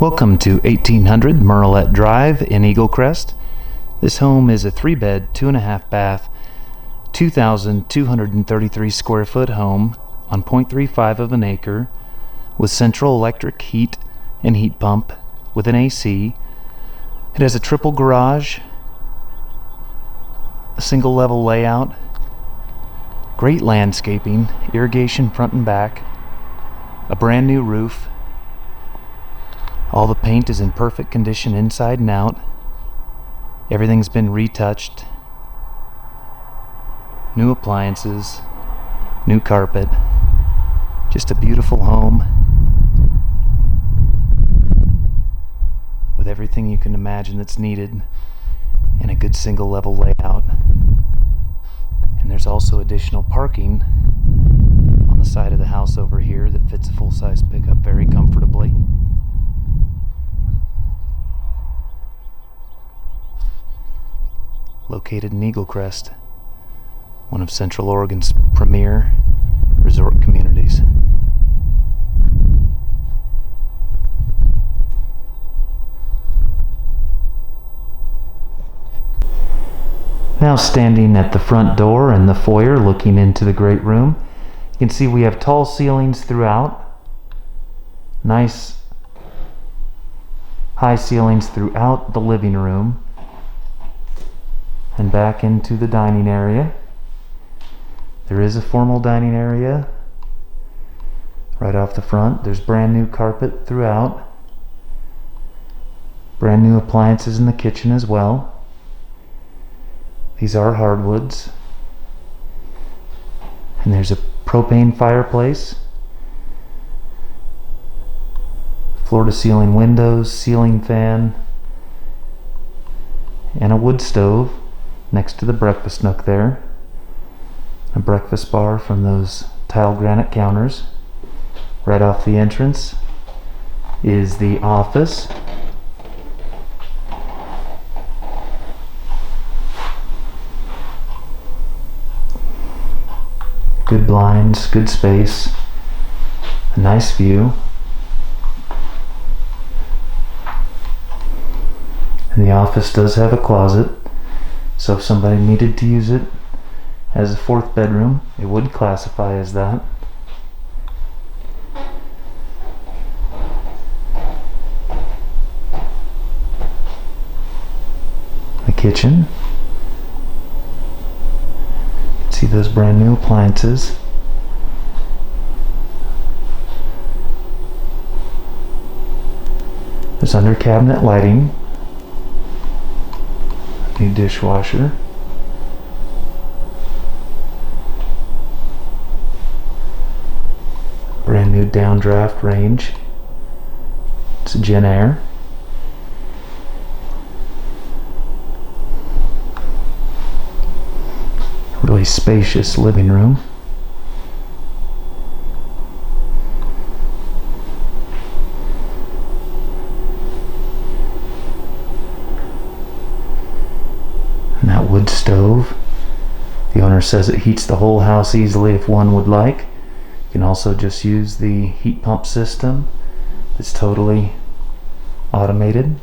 Welcome to 1800 Murrelet Drive in Eagle Crest. This home is a 3-bed, 2.5 bath, 2,233 square foot home on 0.35 of an acre with central electric heat and heat pump with an AC. It has a triple garage, a single level layout, great landscaping, irrigation front and back, a brand new roof. All the paint is in perfect condition inside and out. Everything's been retouched. New appliances, new carpet. Just a beautiful home with everything you can imagine that's needed and a good single level layout. And there's also additional parking on the side of the house over here that fits a full-size pickup very comfortably. Located in Eagle Crest, one of Central Oregon's premier resort communities. Now standing at the front door and the foyer looking into the great room, you can see we have tall ceilings throughout, nice high ceilings throughout the living room and back into the dining area. There is a formal dining area right off the front. There's brand new carpet throughout, brand new appliances in the kitchen as well. These are hardwoods, and there's a propane fireplace, floor to ceiling windows, ceiling fan, and a wood stove next to the breakfast nook there. A breakfast bar from those tile granite counters. Right off the entrance is the office. Good blinds, good space, a nice view. And the office does have a closet, so if somebody needed to use it as a fourth bedroom, it would classify as that. The kitchen. See those brand new appliances. There's under cabinet lighting. New dishwasher. Brand new downdraft range. It's a Gen Air. Really spacious living room. And that wood stove. The owner says it heats the whole house easily if one would like. You can also just use the heat pump system. It's totally automated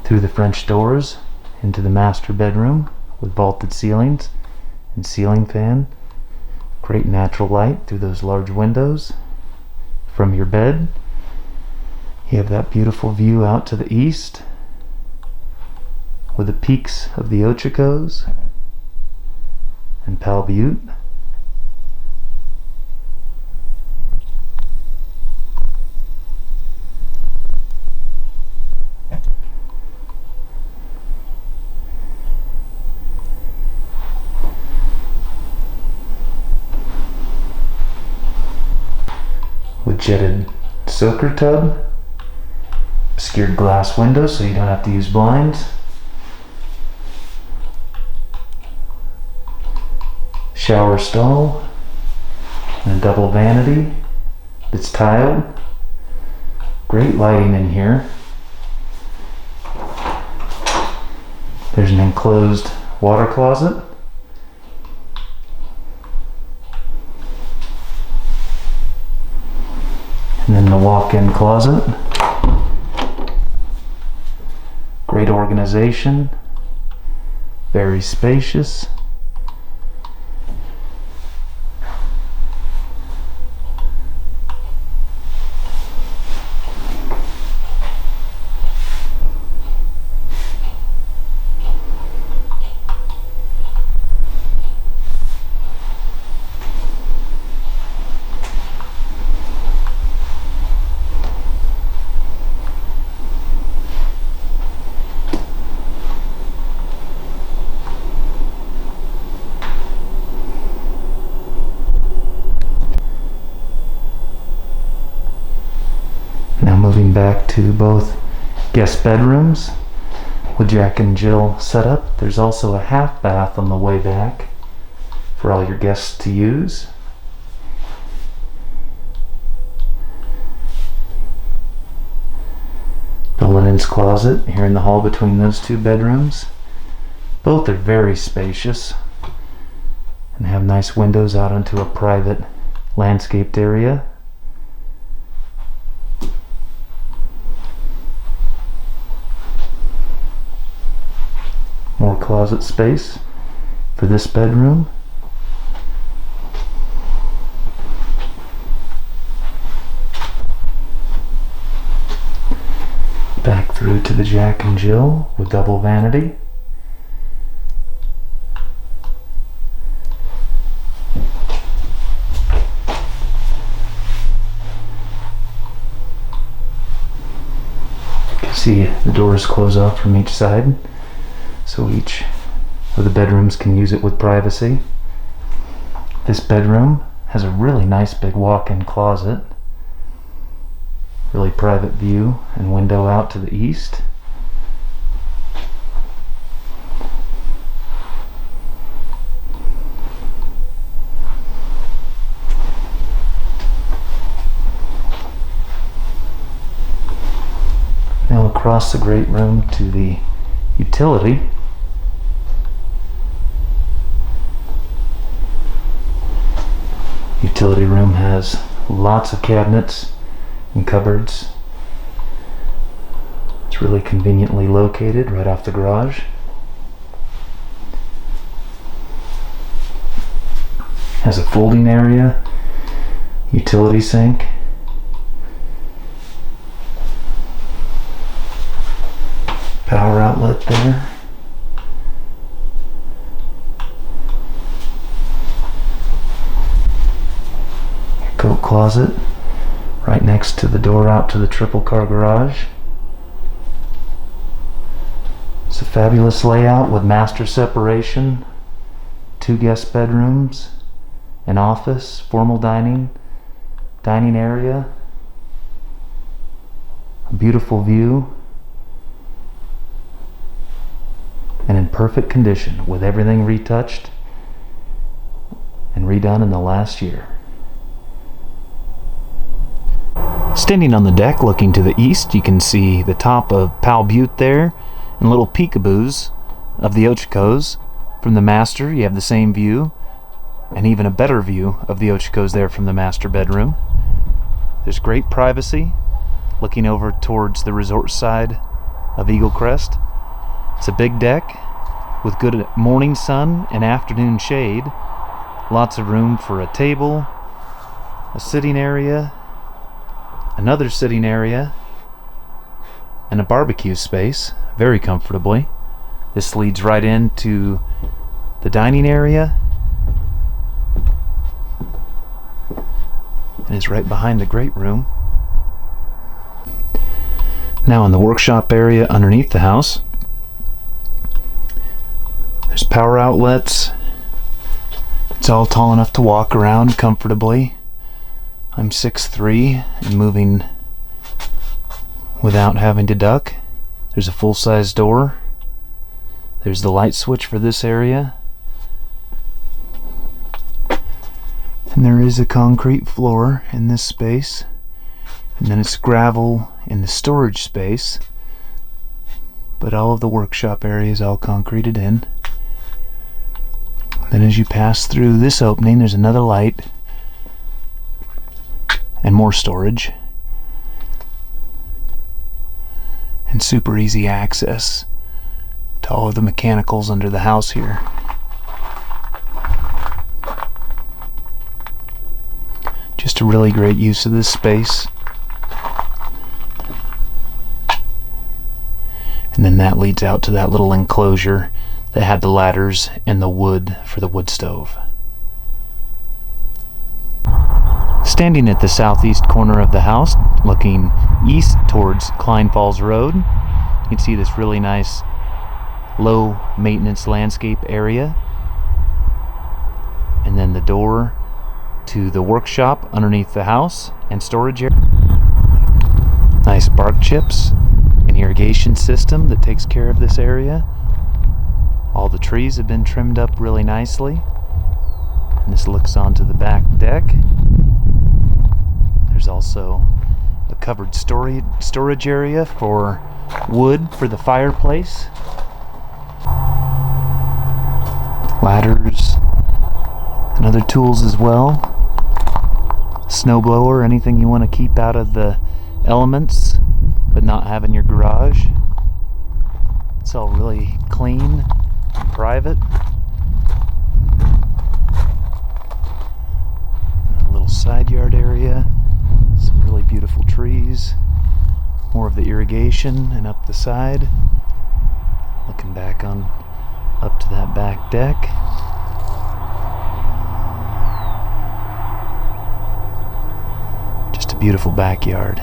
through the French doors into the master bedroom with vaulted ceilings and ceiling fan. Great natural light through those large windows from your bed. You have that beautiful view out to the east with the peaks of the Ochocos and Pal Butte. With jetted soaker tub, secured glass windows so you don't have to use blinds, shower stall, and a double vanity that's tiled. Great lighting in here. There's an enclosed water closet. And then the walk-in closet. Great organization, very spacious. Now moving back to both guest bedrooms with Jack and Jill setup. There's also a half bath on the way back for all your guests to use. The linens closet here in the hall between those two bedrooms. Both are very spacious and have nice windows out onto a private landscaped area. More closet space for this bedroom. Back through to the Jack and Jill with double vanity. You can see the doors close off from each side, so each of the bedrooms can use it with privacy. This bedroom has a really nice big walk-in closet, really private view and window out to the east. Now across the great room to the utility. Utility room has lots of cabinets and cupboards. It's really conveniently located right off the garage. Has a folding area, utility sink, power outlet there. Coat closet right next to the door out to the triple car garage. It's a fabulous layout with master separation, 2 guest bedrooms, an office, formal dining area, a beautiful view, and in perfect condition with everything retouched and redone in the last year. Standing on the deck looking to the east, you can see the top of Powell Butte there and little peekaboos of the Ochakos. From the master you have the same view and even a better view of the Ochakos there from the master bedroom. There's great privacy looking over towards the resort side of Eagle Crest. It's a big deck with good morning sun and afternoon shade. Lots of room for a table, a sitting area, another sitting area, and a barbecue space very comfortably. This leads right into the dining area and is right behind the great room. Now in the workshop area underneath the house, there's power outlets. It's all tall enough to walk around comfortably. I'm 6'3" and moving without having to duck. There's a full-size door. There's the light switch for this area. And there is a concrete floor in this space. And then it's gravel in the storage space. But all of the workshop area is all concreted in. Then as you pass through this opening, there's another light and more storage. And super easy access to all of the mechanicals under the house here. Just a really great use of this space. And then that leads out to that little enclosure that had the ladders and the wood for the wood stove. Standing at the southeast corner of the house, looking east towards Klein Falls Road, you can see this really nice low maintenance landscape area. And then the door to the workshop underneath the house and storage area. Nice bark chips, an irrigation system that takes care of this area. All the trees have been trimmed up really nicely. And this looks onto the back deck. There's also a covered storage area for wood for the fireplace. Ladders and other tools as well. Snowblower, anything you want to keep out of the elements but not have in your garage. It's all really clean and private. And a little side yard area, some really beautiful trees, more of the irrigation and up the side. Looking back on up to that back deck. Just a beautiful backyard.